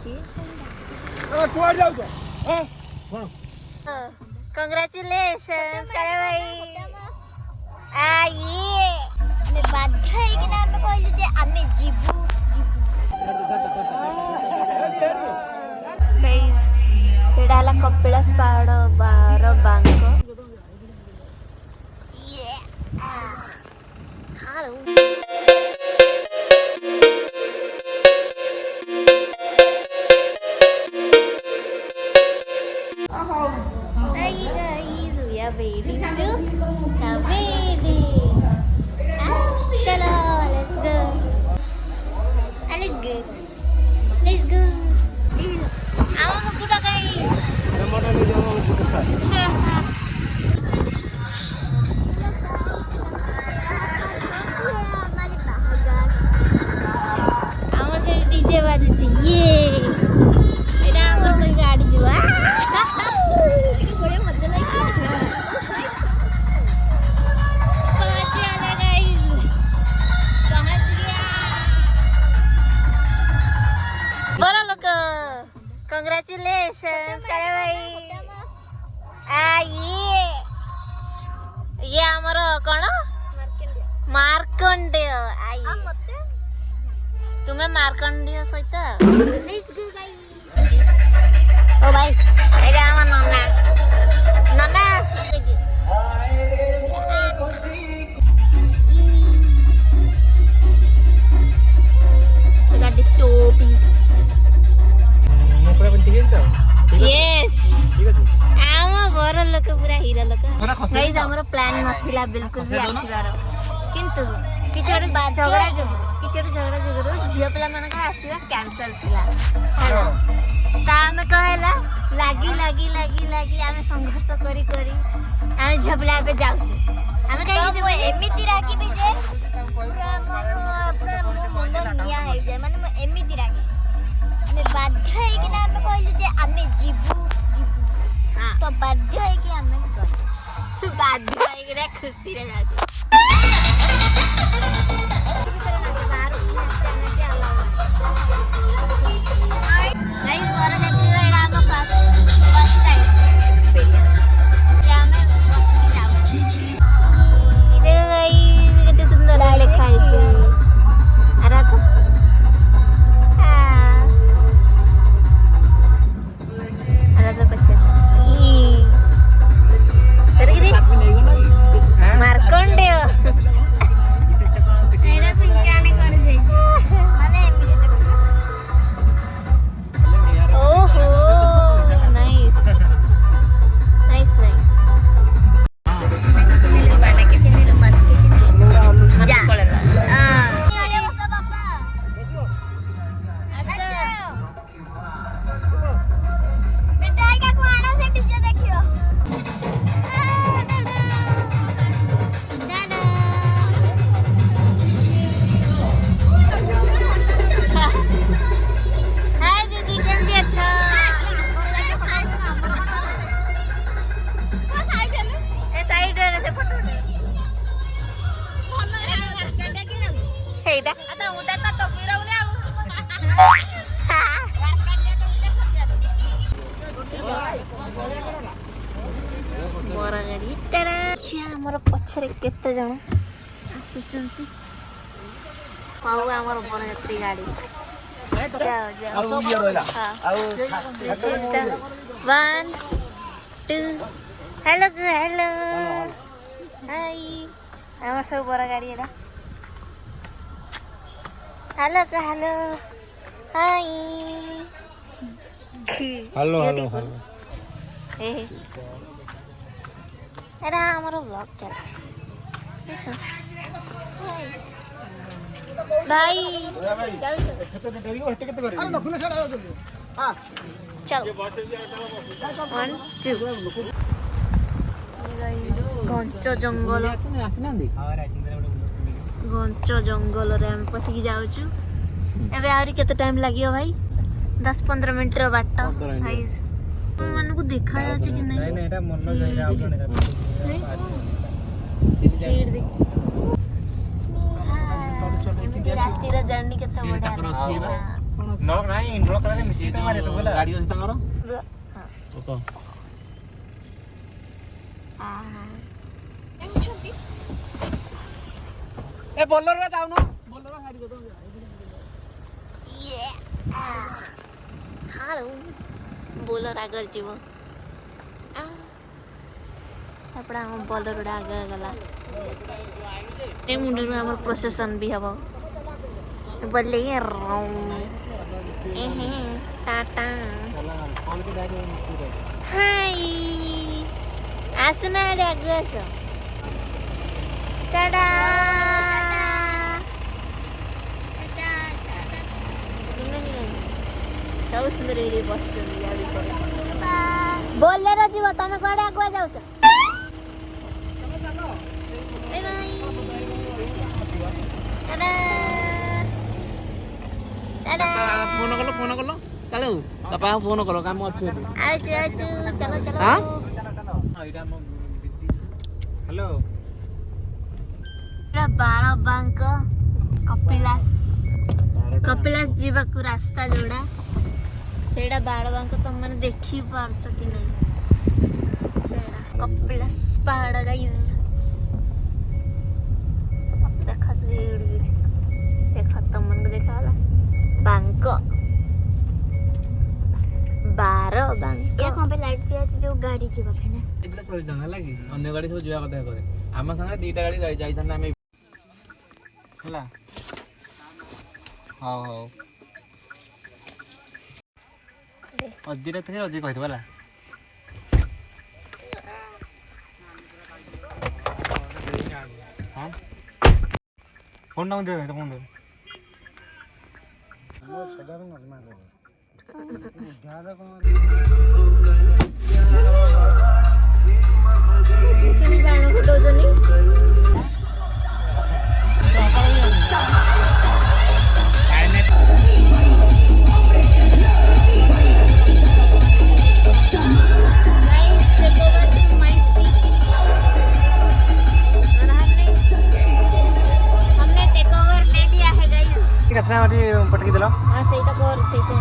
देखिए कुआड़ जाऊ तो हां कांग्रेचुलेशंस काय भाई ये ଆମେ ବାଧ୍ୟ ହେଇକିନା ଆମେ କହିଲୁ ଯେ ଆମେ ଯିବୁ गाइस सेडा हला कपिलास पहाड़ बार बांक ये hello Hey guys, we are waiting to the wedding. Chalo, let's go. Let's go. Ama mukuda kai. मोटा ले जाओ ଆମର ସେ ଡିଜେ ବାଜୁଛି ଇଏ ଏଇଟା ଆମର କୋଇ ଗାଡି ଯିବ ବଢିଆ ମଜା ଲାଗିଲା पहुंच गया गाइस पहुंच गया बोलो लोग कांग्रेचुलेशंस काय भाई ये हमर कोन मार्कंडेय आई तुम्हें मार्कंडेय सहित ओ भाई एटा हमर नन्ना नन्ना गाड़ी स्टॉपिस ମୁଁ ପୁରା ବନ୍ତି ହେଇଛି ତ यस ଠିକ ଅଛି आम बर लोक पूरा हीरो लोक पूरा खसे गाइस हमर प्लान नथिला बिल्कुल भी आसीबार किंतु किछड़ झगड़ा जगरो झियो पिला मन का आसीबा कैंसिल थिला हेलो ता हम कहला लागी आमे संघर्ष करी आमे झियो पिला पे जाउछु आमे तो कहि ମୁଁ ଏମିତି ରାଗିବି ଯେ ପୁରା ପୁରା ମୁଣ୍ଡ ନିଆଁ ହେଇଯାଏ ମାନେ ମୁଁ ଏମିତି ରାଗି ଆମେ ବାଧ୍ୟ ହେଇକିନା ଆମେ କହିଲୁ ଯେ ଆମେ ଯିବୁ हां ତ ବାଧ୍ୟ ହେଇକି ଆମେ ଗଲୁ बाध्य होइगरा खुशी रे जाउछु गाइस मोरा देखि एडा हम फर्स्ट टाइम एक्सपीरियंस या में बस में जाउछु रे गाइस केते सुंदर लिखा है छै अरे तो अरे तो बच्चे तरगिरी मार्कंडेय ଏଇଟା ପିଙ୍କାଣି କରି ଦେଇଛି ମାନେ ଏମିତି ଦେଖୁନ ओहो नाइस नाइस ବାଡ଼ାକେ ଚିହ୍ନିଲୁ ମାତକେ ଚିହ୍ନିଲୁ ଯା पड़ेगा ଆରେ ବସ ବାପା अच्छा ବେଟା ଆଇକା କୁ ଆଣ ସେ ଡିଜେ ଦେଖିବ दादा हाय दीदी केमती अच्छा ए साइड रे से फोटो हेइदा आता उडा त टोपी राउले मोरा गाड़ी तेरा हमर पछरे केते जण आसुचंती पाऊ हमर बरयात्री गाड़ी जाओ जाओ ଆଉ ଇଏ ରହିଲା हां ଆଉ 1 2 हेलो हेलो हाय हमर सब बड़ा गाड़ी एडा hello hello hi hello hello hello ए एडा हमर ब्लॉग चलछ देखो भाई अरे दखुने छाड़ा जल्दी हां चलो 1 2 घंच जंगल घंच जंगल रे हम पसिकी जाउछु एबे आरी केते टाइम लागियो भाई 10-15 मिनिट रो बाट गाइस मन को देखा जाछि कि नहीं नहीं एटा मन जाय आ जने सीट देख राती रा जर्नी केते बढ़िया ନଳ ନାହିଁ ନଳ କରେ ମିଶିକି ମାରେ ସବୁ ହେଲା ଗାଡି ଅଛି ତାଙ୍କର ଓକ ଏ ବୋଲର ରେ ଯାଉନ ବୋଲର ଗାଡି ଦେ ହାଲୋ ବୋଲର ଆଗରେ ଯିବ ତାପରେ ଆମ ବୋଲରଟା ଆଗେ ଗଲା ଏ ମୁଣ୍ଡରୁ ଆମର ପ୍ରୋସେସନ୍ ବି ହବ बोले टाटा हाय आसना आगे आस टाटा सब सुंदर बस बोलेर जीव तुम कड़े आगुआ जाऊ फोन कलो चलो पापा फोन कलो काम अच्छे आचु चलो चलो हां हेलो बारो बांक कपिलास जीवाकू रास्ता जोड़ा सेड़ा बारो बांक तुम मैंने देखी पारछ कि नहीं सेड़ा कपिलास पहाड़ गाइस देखा देखा तुम मन को देखा बांक बारो बांक ये कौन पे लाइट दिया जो गाड़ी जीवा पे ना इतला सोच दंगा लागी अन्य गाड़ी सब जुआ कथा करे आमा संगे दीटा गाड़ी रही जाई थाना में हला हां हां अजीरा थे अजी कहत वाला हां फोन डाउन दे तो फोन दे साधारण नॉर्मल है ज्यादा कौन सुनी बाण फुटो जनी कितना वाटी पटकी दिला हां सही तो कर सही तो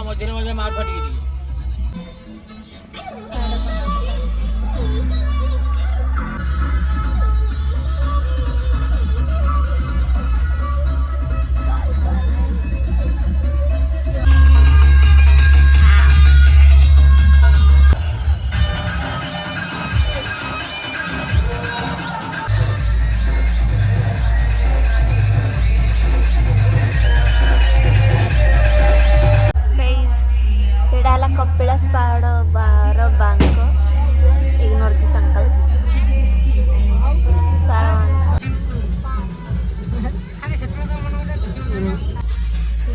मझे मझे मार फटी गई कपिलास पहाड़ बारो बांक इग्नोर दिस अंकल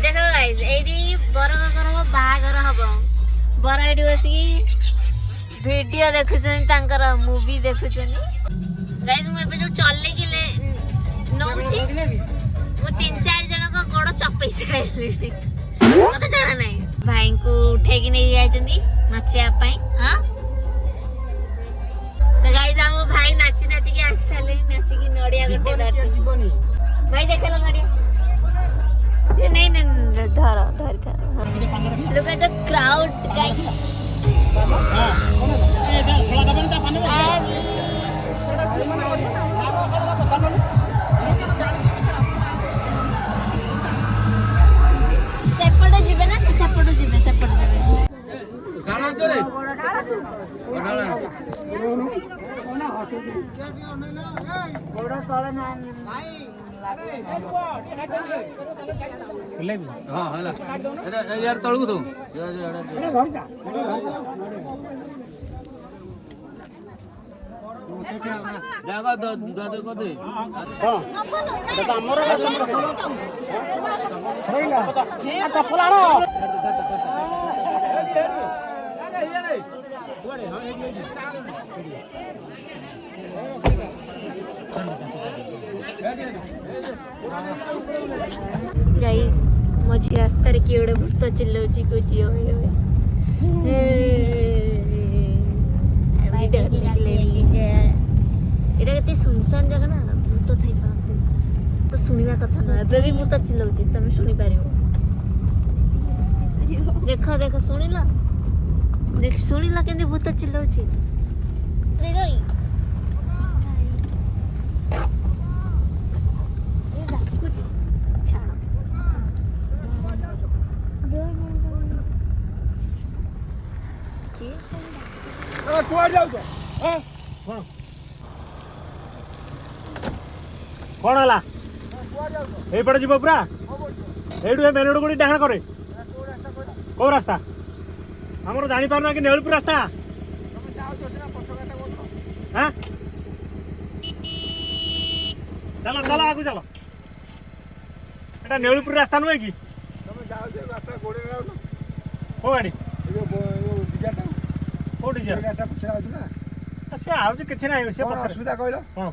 देखो गाइस एडी बरगर बाहागर हम बर एडी बसिकी वीडियो देखुछन तांकर मूवी देखुछन गाइस मु एबे जो चले किले नौची मु 3-4 जन को गोड़ चपई साइली मते जाना नहीं भाई को उठे की नहीं जाइछंदी नाचिया पई हां तो गाइस हम भाई नाची नाची के आस साले नाची की नडिया गटे धरछ भाई देखलो नडिया ये नहीं नहीं धर धर look at the crowd guys हां ए छोड़ा दबन ता पानी सेपटे जिबे ना सेपटे जिबे गाना चले गोड़ा तळे ना ହଁ ହେଲା ଇଆଡ଼େ ତଳକୁ ତୁ ଜାଗା ଦାଦ କରିଦେ गाइस मझी रास्ता रे किए भूत चिल्लाउची कोची ओए ओए एटा केते सुनसान जगह ना भूत थई पाते तो सुनिबा कथा ना एबे भी भूत चिल्लाउची तमे सुनि पारिबो देखो देखो सुनिला देख सुनिला केंदे भूत चिल्लाउची देखोई ए डाकुची छाड़ କୁଆଡେ ଯାଉଛ କଣ ହେଲା ଏଇପଟେ ଯିବ ପୁରା ଏଇଠୁ ଏ ମେନ୍ ରୋଡ୍ କୋଉଠି ଡାହାଣ କରେ କୋଉ ରାସ୍ତା ଆମର ଜାଣିପାରୁନା କି ନେଉଳପୁର ରାସ୍ତା ହଁ ଚାଲ ଚାଲ ଆଗକୁ ଚାଲ ଏଟା ନେଉଳପୁର ରାସ୍ତା ନୁହେଁ କି କୋଉ ଗାଡି କୋଉଠି ଯିବା ସେ ଆଉଛି କିଛି ନାହିଁ ସେ ଅସୁବିଧା କହିଲ କଣ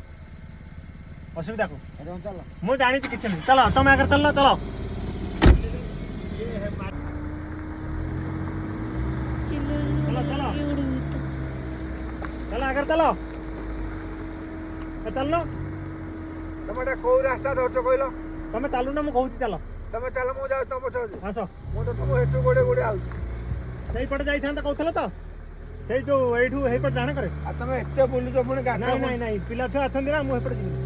ଅସୁବିଧା କଣ ମୁଁ ଜାଣିଛି କିଛି ନାହିଁ ଚାଲ ତମେ ଆଗରେ ଚାଲ ଚାଲ ଚାଲ ଆଗରେ ଚାଲ ଚାଲୁନ ତମେ ଏଟା କୋଉ ରାସ୍ତା ଧରୁଛ କହିଲ ତମେ ଚାଲୁନ ମୁଁ କହୁଛି ଚାଲ ତମେ ଚାଲ ମୁଁ ଯାଉଛି ତମ ପଛରେ ଆସ ମୁଁ ତ ତମ ହେଠୁ ଗୋଡେ ଗୋଡେ ଆଉଛି ସେଇପଟେ ଯାଇଥାନ୍ତା କହୁଥିଲ ତ ସେଇ ଯୋଉ ଏଇଠୁ ହେଇପଟେ ଜାଣ କରେ ଆଉ ତମେ ଏତେ ବୁଲୁଛ ପୁଣି ଗାଡି ନାଇଁ ନାଇଁ ନାଇଁ ପିଲା ଛୁଆ ଅଛନ୍ତି ନା ମୁଁ ଏପଟେ ଯିବି